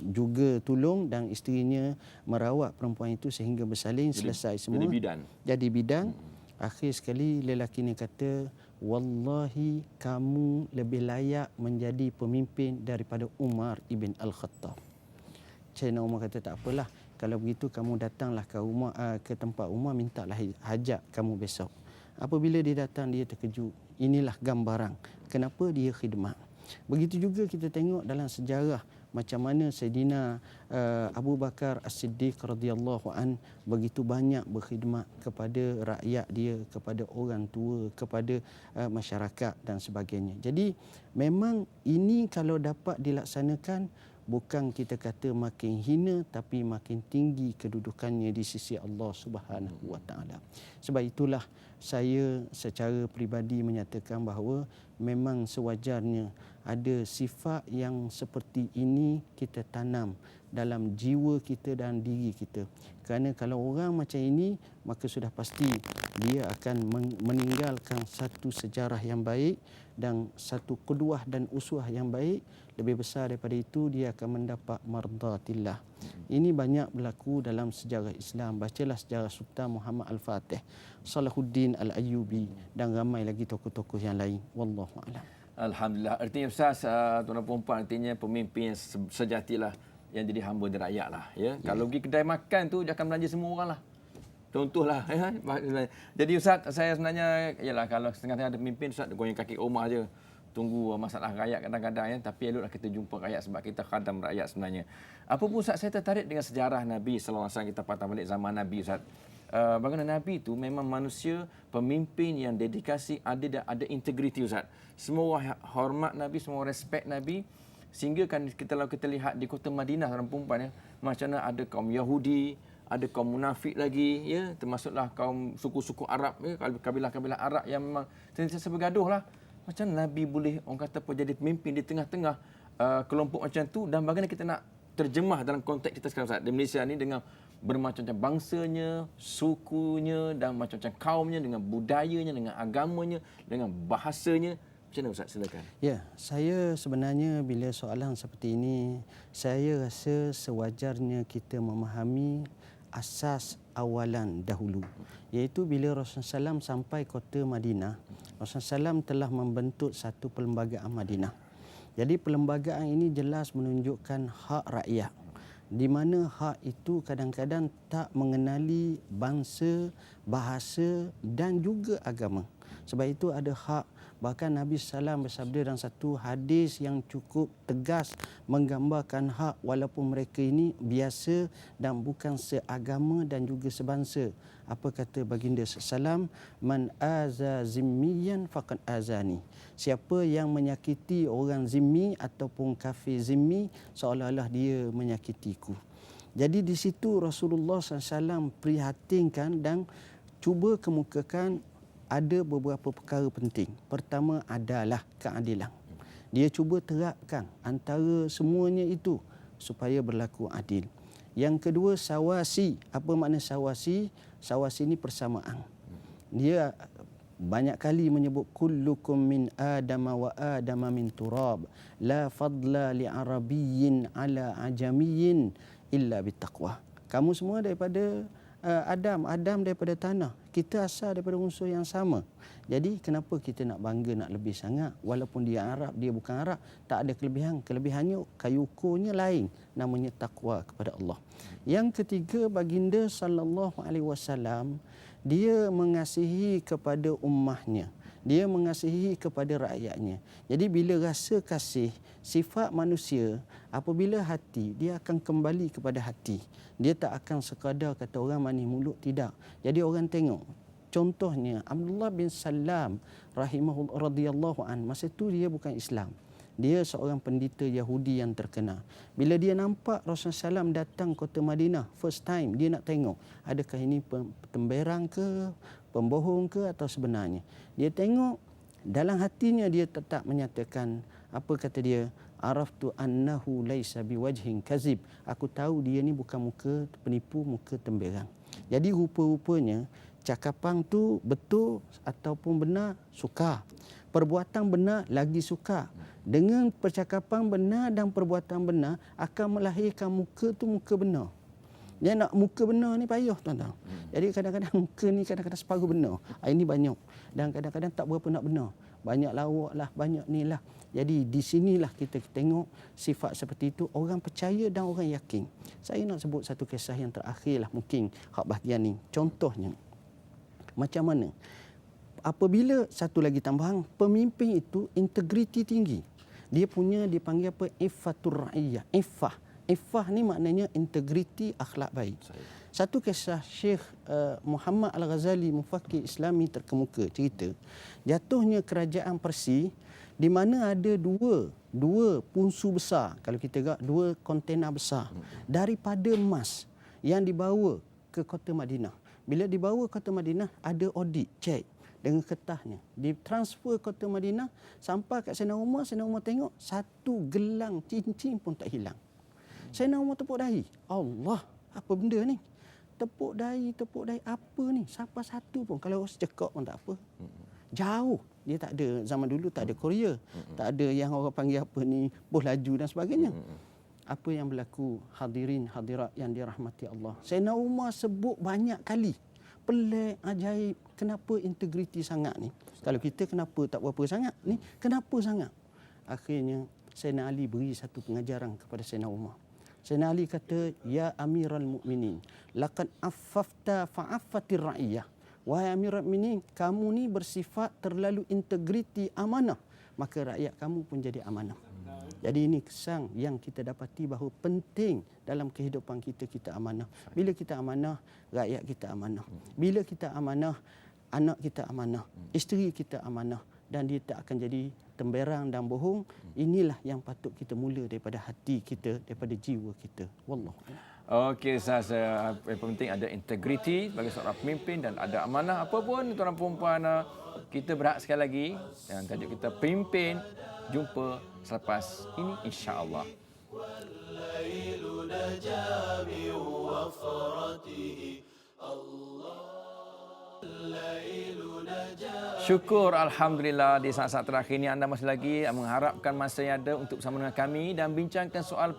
juga tolong dan isterinya merawat perempuan itu sehingga bersalin, selesai semua. Jadi bidan. Akhir sekali lelaki ni kata, wallahi kamu lebih layak menjadi pemimpin daripada Umar ibn Al-Khattab. Sayyidina Umar kata, tak apalah, kalau begitu kamu datanglah ke tempat Umar, mintalah hajat kamu besok. Apabila dia datang, dia terkejut. Inilah gambaran kenapa dia khidmat. Begitu juga kita tengok dalam sejarah macam mana Sayyidina Abu Bakar As-Siddiq radhiyallahu an begitu banyak berkhidmat kepada rakyat dia, kepada orang tua, kepada masyarakat dan sebagainya. Jadi memang ini kalau dapat dilaksanakan, bukan kita kata makin hina, tapi makin tinggi kedudukannya di sisi Allah Subhanahu wa taala. Sebab itulah saya secara peribadi menyatakan bahawa memang sewajarnya ada sifat yang seperti ini kita tanam dalam jiwa kita dan diri kita. Kerana kalau orang macam ini, maka sudah pasti dia akan meninggalkan satu sejarah yang baik dan satu qudwah dan uswah yang baik. Lebih besar daripada itu, dia akan mendapat mardatillah. Ini banyak berlaku dalam sejarah Islam. Bacalah sejarah Sultan Muhammad Al-Fatih, Salahuddin Al-Ayyubi dan ramai lagi tokoh-tokoh yang lain. Wallahu a'lam. Alhamdulillah. Artinya Ustaz, tuan-tuan dan puan, artinya pemimpin yang sejatilah yang jadi hamba di rakyat lah. Ya? Kalau pergi kedai makan tu, dia akan belanja semua orang lah. Contohlah. Ya? Jadi Ustaz, saya sebenarnya, yalah, kalau setengah-tengah ada pemimpin, Ustaz goyang kaki rumah je. Tunggu masalah rakyat kadang-kadang. Ya? Tapi eloklah kita jumpa rakyat sebab kita khadam rakyat sebenarnya. Apa pun Ustaz, saya tertarik dengan sejarah Nabi SAW. Kita patah balik zaman Nabi Ustaz. Bagaimana Nabi itu memang manusia pemimpin yang dedikasi, ada integriti Ustaz. Semua orang hormat Nabi, semua orang respect Nabi, sehingga kan kalau kita lihat di kota Madinah dalam perempuan, ya, macam mana ada kaum Yahudi, ada kaum munafik lagi, ya, termasuklah kaum suku-suku Arab, ya, kabilah-kabilah Arab yang memang sentiasa bergaduh lah. Macam Nabi boleh orang kata apa jadi pemimpin di tengah-tengah kelompok macam tu, dan bagaimana kita nak terjemah dalam konteks kita sekarang Ustaz di Malaysia ni dengan bermacam-macam bangsanya, sukunya dan macam-macam kaumnya, dengan budayanya, dengan agamanya, dengan bahasanya. Macam mana Ustaz? Silakan. Ya, saya sebenarnya bila soalan seperti ini, saya rasa sewajarnya kita memahami asas awalan dahulu. Iaitu bila Rasulullah SAW sampai kota Madinah, Rasulullah SAW telah membentuk satu perlembagaan Madinah. Jadi perlembagaan ini jelas menunjukkan hak rakyat, di mana hak itu kadang-kadang tak mengenali bangsa, bahasa dan juga agama. Sebab itu ada hak. Bahkan Nabi SAW bersabda dalam satu hadis yang cukup tegas menggambarkan hak walaupun mereka ini biasa dan bukan seagama dan juga sebangsa. Apa kata baginda SAW? Man aza zimmiyan faqad azani. Siapa yang menyakiti orang zimmi ataupun kafir zimmi, seolah-olah dia menyakitiku. Jadi di situ Rasulullah SAW prihatinkan dan cuba kemukakan ada beberapa perkara penting. Pertama adalah keadilan. Dia cuba terapkan antara semuanya itu supaya berlaku adil. Yang kedua, sawasi. Apa makna sawasi? Sawasi ini persamaan. Dia banyak kali menyebut kullukum min adama wa adama min turab la fadla li arabiyyin ala ajamiyyin illa bittaqwa. Kamu semua daripada Adam daripada tanah. Kita asal daripada unsur yang sama. Jadi kenapa kita nak bangga nak lebih sangat? Walaupun dia Arab, dia bukan Arab, tak ada kelebihan. Kelebihannya kayu ukurnya lain, namanya takwa kepada Allah. Yang ketiga, baginda sallallahu alaihi wasallam dia mengasihi kepada ummahnya. Dia mengasihi kepada rakyatnya. Jadi bila rasa kasih, sifat manusia, apabila hati, dia akan kembali kepada hati. Dia tak akan sekadar kata orang manis mulut, tidak. Jadi orang tengok. Contohnya Abdullah bin Salam rahimahullah radhiyallahu an, masa itu dia bukan Islam. Dia seorang pendeta Yahudi yang terkenal. Bila dia nampak Rasulullah SAW datang kota Madinah, first time dia nak tengok adakah ini temberang ke, pembohong ke atau sebenarnya. Dia tengok, dalam hatinya dia tetap menyatakan, apa kata dia? Araftu annahu laisa biwajhin kazib. Aku tahu dia ni bukan muka penipu, muka temberang. Jadi rupa-rupanya cakapan tu betul ataupun benar, suka. Perbuatan benar lagi suka. Dengan percakapan benar dan perbuatan benar akan melahirkan muka tu muka benar. Dia nak muka benar ni payah tuan-tuan. Jadi kadang-kadang muka ni kadang-kadang separuh benar. Ini banyak. Dan kadang-kadang tak berapa nak benar. Banyak lawak lah, banyak ni lah. Jadi di sinilah kita tengok sifat seperti itu. Orang percaya dan orang yakin. Saya nak sebut satu kisah yang terakhir lah mungkin hak bahagian ni. Contohnya, macam mana? Apabila satu lagi tambahan, pemimpin itu integriti tinggi. Dia dipanggil apa? Iffatur ra'iyah. Iffah ni maknanya integriti, akhlak baik. Satu kisah Syekh Muhammad Al-Ghazali, mufakir Islami terkemuka, cerita jatuhnya kerajaan Persia di mana ada dua punsu besar, kalau kita tengok dua kontena besar daripada emas yang dibawa ke kota Madinah. Bila dibawa ke kota Madinah, ada audit, cek dengan kertasnya. Ditransfer ke kota Madinah, sampai kat Sayyidina Umar tengok satu gelang cincin pun tak hilang. Sayyidina Umar tepuk dahi. Allah, apa benda ni? Tepuk dahi apa ni? Siapa satu pun, kalau secekak pun tak apa. Jauh. Dia tak ada, zaman dulu tak ada Korea. Tak ada yang orang panggil apa ni, bos laju dan sebagainya. Apa yang berlaku, hadirin hadirat yang dirahmati Allah. Sayyidina Umar sebut banyak kali. Pelik, ajaib. Kenapa integriti sangat ni? Kalau kita kenapa tak berapa sangat ni? Kenapa sangat? Akhirnya Sayyidina Ali beri satu pengajaran kepada Sayyidina Umar. Sayyidina Ali kata, ya Amiral Mukminin, laqad affafta fa'affatir ra'iyah. Wahai Amiral Mukminin, kamu ni bersifat terlalu integriti, amanah, maka rakyat kamu pun jadi amanah. Jadi ini kesan yang kita dapati bahawa penting dalam kehidupan kita amanah. Bila kita amanah, rakyat kita amanah. Bila kita amanah, anak kita amanah, isteri kita amanah, dan dia tak akan jadi temberang dan bohong. Inilah yang patut kita mula daripada hati kita, daripada jiwa kita. Wallahu a'lam. Okey, Ustaz, yang penting ada integriti bagi seorang pemimpin dan ada amanah. Apa pun tuan-tuan perempuan, kita berhak sekali lagi yang tajuk kita pemimpin. Jumpa selepas ini insya-Allah. Syukur Alhamdulillah, di saat-saat terakhir ini anda masih lagi mengharapkan masa yang ada untuk bersama dengan kami dan bincangkan soal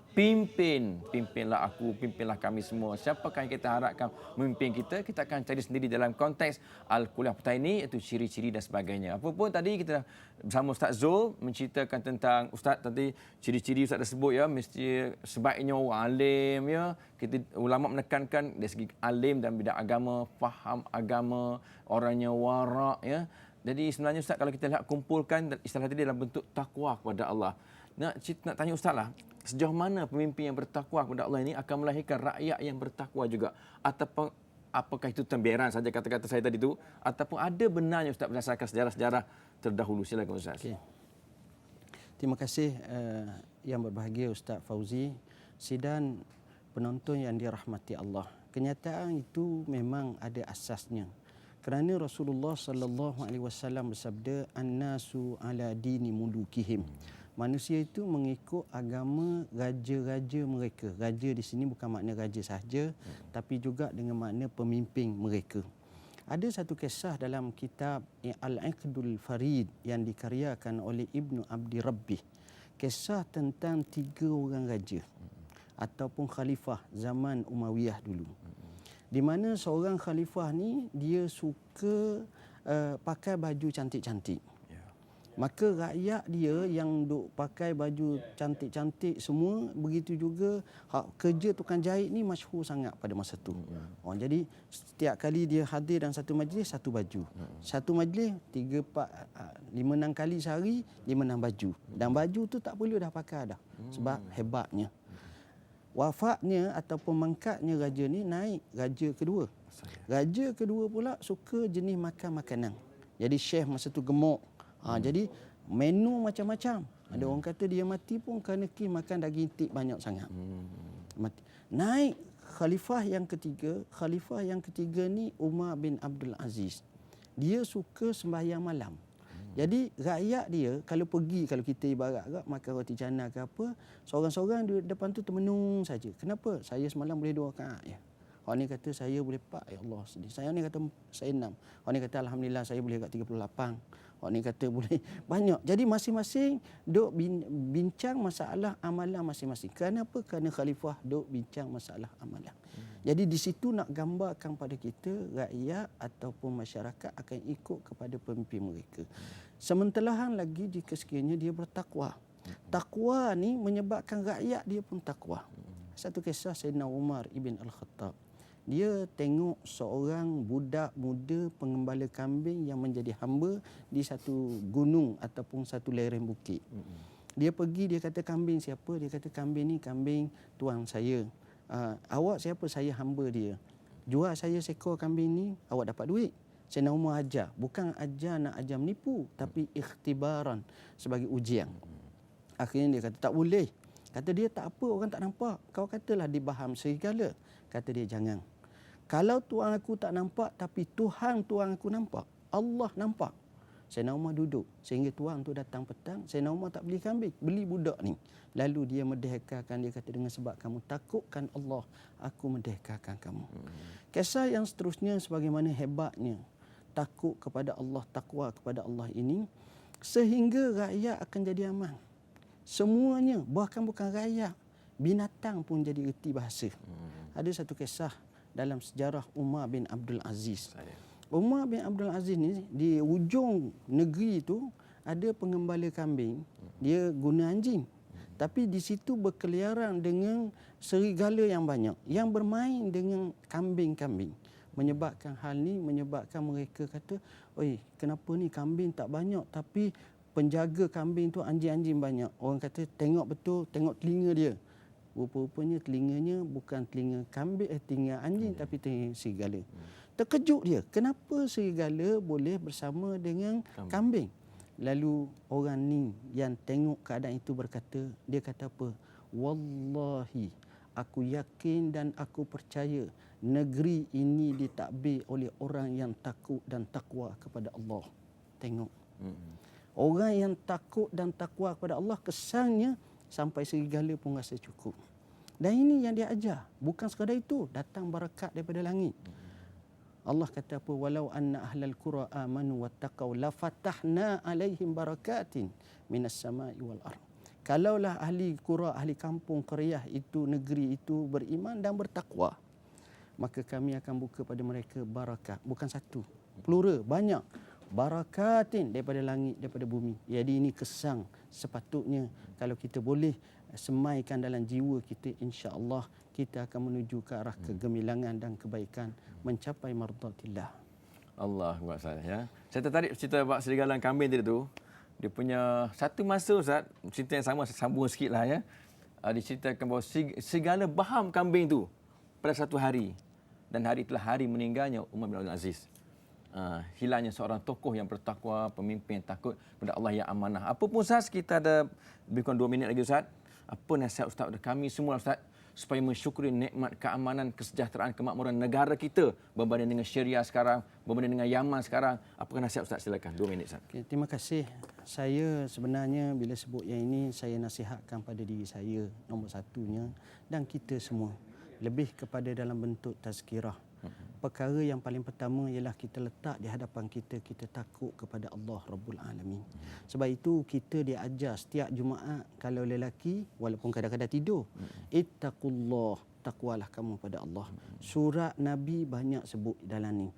pimpin. Pimpinlah aku, pimpinlah kami semua. Siapakah yang kita harapkan memimpin kita? Kita akan cari sendiri dalam konteks Al-Kuliah petang ini, iaitu ciri-ciri dan sebagainya. Apa pun tadi kita bersama Ustaz Zul menceritakan tentang Ustaz tadi, ciri-ciri Ustaz dah sebut ya, mesti sebaiknya orang alim ya. Kita ulama menekankan dari segi alim dan bidang agama, faham agama, orangnya warak ya. Jadi sebenarnya Ustaz, kalau kita lihat kumpulkan istilah tadi dalam bentuk takwa kepada Allah. Nak tanya Ustaz lah, sejauh mana pemimpin yang bertakwa kepada Allah ini akan melahirkan rakyat yang bertakwa juga? Ataupun apakah itu temberan saja kata-kata saya tadi itu? Ataupun ada benarnya Ustaz berdasarkan sejarah-sejarah terdahulu? Silakan Ustaz. Okay. Terima kasih yang berbahagia Ustaz Fauzi, Sidan, penonton yang dirahmati Allah. Kenyataan itu memang ada asasnya. Kerana Rasulullah sallallahu alaihi wasallam bersabda, "An-nasu ala dini mulukihim." Manusia itu mengikut agama raja-raja mereka. Raja di sini bukan makna raja sahaja, tapi juga dengan makna pemimpin mereka. Ada satu kisah dalam kitab Al-Iqdul Farid yang dikaryakan oleh Ibnu Abdi Rabbih. Kisah tentang 3 orang raja ataupun khalifah zaman Umayyah dulu. Di mana seorang khalifah ni dia suka pakai baju cantik-cantik. Maka rakyat dia yang duk pakai baju cantik-cantik semua, begitu juga kerja tukang jahit ni masyhur sangat pada masa tu. Jadi setiap kali dia hadir dalam satu majlis, satu baju. Satu majlis 3, 4, 5, 6 kali sehari 5, 6 baju. Dan baju tu tak perlu dah pakai dah. Sebab hebatnya. Wafatnya ataupun mangkatnya raja ni, naik raja kedua. Raja kedua pula suka jenis makan makanan. Jadi syekh masa tu gemuk. Jadi menu macam-macam. Ada orang kata dia mati pun kerana makan daging tik banyak sangat. Mati. Naik khalifah yang ketiga. Khalifah yang ketiga ni Umar bin Abdul Aziz. Dia suka sembahyang malam. Jadi rakyat dia kalau pergi, kalau kita ibarat makan roti canai ke apa, seorang-seorang di depan tu termenung saja. Kenapa? Saya semalam boleh 2 rakaat je. Orang ni kata saya boleh 4, ya Allah sedih. Saya ni kata saya 6. Orang ni kata alhamdulillah saya boleh kat 38. Orang ni kata boleh banyak. Jadi masing-masing duk bincang masalah amalan masing-masing. Kenapa? Kerana khalifah duk bincang masalah amalan. Jadi di situ nak gambarkan pada kita rakyat ataupun masyarakat akan ikut kepada pemimpin mereka. Sementelahan lagi jika sekiranya dia bertakwa. Takwa ni menyebabkan rakyat dia pun takwa. Satu kisah Sayyidina Umar ibn Al-Khattab. Dia tengok seorang budak muda pengembala kambing yang menjadi hamba di satu gunung ataupun satu lereng bukit. Dia pergi, dia kata kambing siapa? Dia kata kambing ni kambing tuan saya. Awak siapa? Saya hamba dia. Jual saya seekor kambing ni, awak dapat duit. Sayyidina Umar ajar. Bukan ajar nak ajar menipu, tapi ikhtibaran, sebagai ujian. Akhirnya dia kata tak boleh. Kata dia tak apa, orang tak nampak. Kau katalah dibaham serigala. Kata dia jangan. Kalau tuan aku tak nampak, tapi Tuhan tuan aku nampak. Allah nampak. Sayyidina Umar duduk. Sehingga tuan tu datang petang. Sayyidina Umar tak beli kambing. Beli budak ni. Lalu dia merdekakan. Dia kata dengan sebab kamu takutkan Allah, aku merdekakan kamu. Kisah yang seterusnya sebagaimana hebatnya takut kepada Allah, takwa kepada Allah ini. Sehingga rakyat akan jadi aman. Semuanya, bahkan bukan rakyat, binatang pun jadi erti bahasa. Ada satu kisah dalam sejarah Umar bin Abdul Aziz. Umar bin Abdul Aziz ni di ujung negeri itu ada pengembala kambing. Dia guna anjing. Tapi di situ berkeliaran dengan serigala yang banyak yang bermain dengan kambing-kambing. Menyebabkan hal ni menyebabkan mereka kata, "Oi, kenapa ni kambing tak banyak tapi penjaga kambing tu anjing-anjing banyak." Orang kata tengok betul, tengok telinga dia. Rupa-rupanya telinganya bukan telinga kambing, telinga anjing tapi telinga serigala. Terkejut dia. Kenapa serigala boleh bersama dengan kambing? Lalu orang ni yang tengok keadaan itu berkata, dia kata apa? Wallahi, aku yakin dan aku percaya negeri ini ditadbir oleh orang yang takut dan takwa kepada Allah. Tengok. Orang yang takut dan takwa kepada Allah, kesannya sampai serigala pun rasa cukup. Dan ini yang dia ajar. Bukan sekadar itu, datang barakat daripada langit. Allah kata apa? Walau anna ahlal qura amanu wattaqau lafatahna alaihim barakatin minas sama'i wal ard. Kalaulah ahli qura, ahli kampung qaryah itu, negeri itu beriman dan bertakwa, maka kami akan buka pada mereka barakat. Bukan satu, plural, banyak. Barakatin daripada langit, daripada bumi. Jadi ini kesan sepatutnya kalau kita boleh semaikan dalam jiwa kita, insya-Allah kita akan menuju ke arah kegemilangan dan kebaikan, mencapai mardatillah. Allah Akbar ya. Saya tertarik cerita bab serigala dan kambing tadi tu. Dia punya satu masa Ustaz, cerita yang sama, sambung sikitlah ya. Diceritakan bahawa serigala baham kambing tu pada satu hari, dan hari itulah hari meninggalnya Umar bin Abdul Aziz. Hilangnya seorang tokoh yang bertakwa, pemimpin yang takut kepada Allah yang amanah. Apa pun Ustaz, kita ada lebih kurang 2 minit lagi Ustaz. Apa nasihat Ustaz kepada kami semua Ustaz supaya mensyukuri nikmat keamanan, kesejahteraan, kemakmuran negara kita berbanding dengan Syria sekarang, berbanding dengan Yaman sekarang? Apakah nasihat Ustaz? Silakan 2 minit Ustaz. Okay, terima kasih. Saya sebenarnya bila sebut yang ini, saya nasihatkan pada diri saya nombor satunya dan kita semua lebih kepada dalam bentuk tazkirah. Perkara yang paling pertama ialah kita letak di hadapan kita, kita takut kepada Allah Rabbul Alamin. Sebab itu kita diajar setiap Jumaat kalau lelaki walaupun kadang-kadang tidur, ittaqullah, takwalah kamu pada Allah. Surat Nabi banyak sebut dalam ni.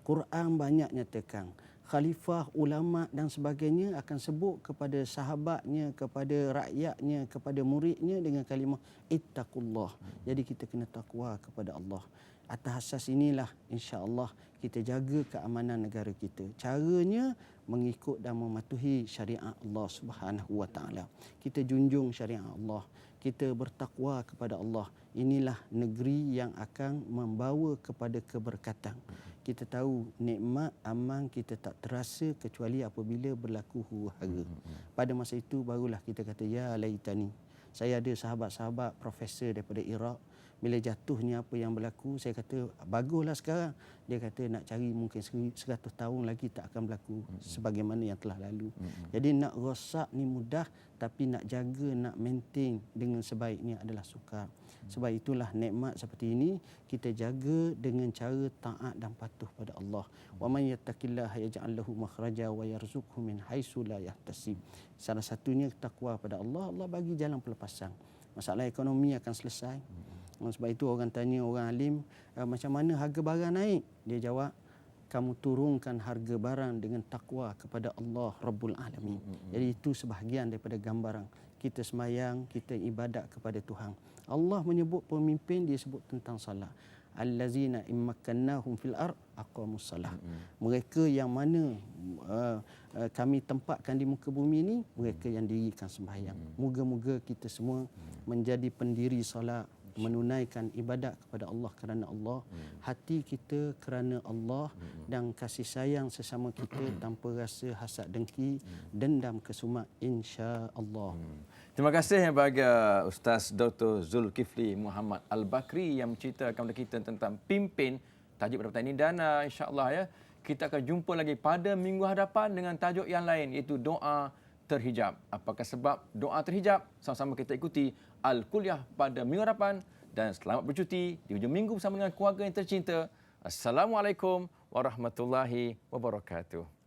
Quran banyak nyatakan. Khalifah, ulama dan sebagainya akan sebut kepada sahabatnya, kepada rakyatnya, kepada muridnya dengan kalimah ittaqullah. Jadi kita kena takwa kepada Allah. Atas asas inilah insya-Allah kita jaga keamanan negara kita. Caranya mengikut dan mematuhi syariat Allah Subhanahu wa taala. Kita junjung syariat Allah. Kita bertakwa kepada Allah. Inilah negeri yang akan membawa kepada keberkatan. Kita tahu nikmat aman kita tak terasa kecuali apabila berlaku huru-hara. Pada masa itu barulah kita kata ya laitani. Saya ada sahabat-sahabat profesor daripada Iraq. Bila jatuhnya apa yang berlaku, saya kata baguslah sekarang. Dia kata nak cari mungkin 100 tahun lagi tak akan berlaku sebagaimana yang telah lalu. Jadi nak rosak ni mudah, tapi nak jaga, nak maintain dengan sebaiknya adalah sukar. Sebab itulah nikmat seperti ini kita jaga dengan cara taat dan patuh pada Allah. Wa may yattaqillaha yaj'al lahu makhraja wa yarzuqhu min haitsu la yahtasib. Salah satunya takwa pada Allah, Allah bagi jalan pelepasan. Masalah ekonomi akan selesai. Sebab itu orang tanya orang alim, macam mana harga barang naik? Dia jawab, kamu turunkan harga barang dengan takwa kepada Allah Rabbul Alamin. Jadi itu sebahagian daripada gambaran kita semayang, kita ibadat kepada Tuhan. Allah menyebut pemimpin, dia sebut tentang salat. Allazina immakannahum fil ard aqamus salah. Mereka yang mana kami tempatkan di muka bumi ini, mereka yang dirikan sembahyang. Moga-moga kita semua menjadi pendiri salat, menunaikan ibadat kepada Allah kerana Allah, hati kita kerana Allah, dan kasih sayang sesama kita tanpa rasa hasad dengki, dendam kesumat, insya-Allah. Terima kasih kepada Ustaz Dr. Zulkifli Muhammad Al-Bakri yang menceritakan kepada kita tentang pimpin tajuk pada petang ini, dan insya-Allah ya kita akan jumpa lagi pada minggu hadapan dengan tajuk yang lain iaitu doa terhijab. Apakah sebab doa terhijab? Sama-sama kita ikuti Al-Kuliah pada minggu hadapan, dan selamat bercuti di hujung minggu bersama dengan keluarga yang tercinta. Assalamualaikum warahmatullahi wabarakatuh.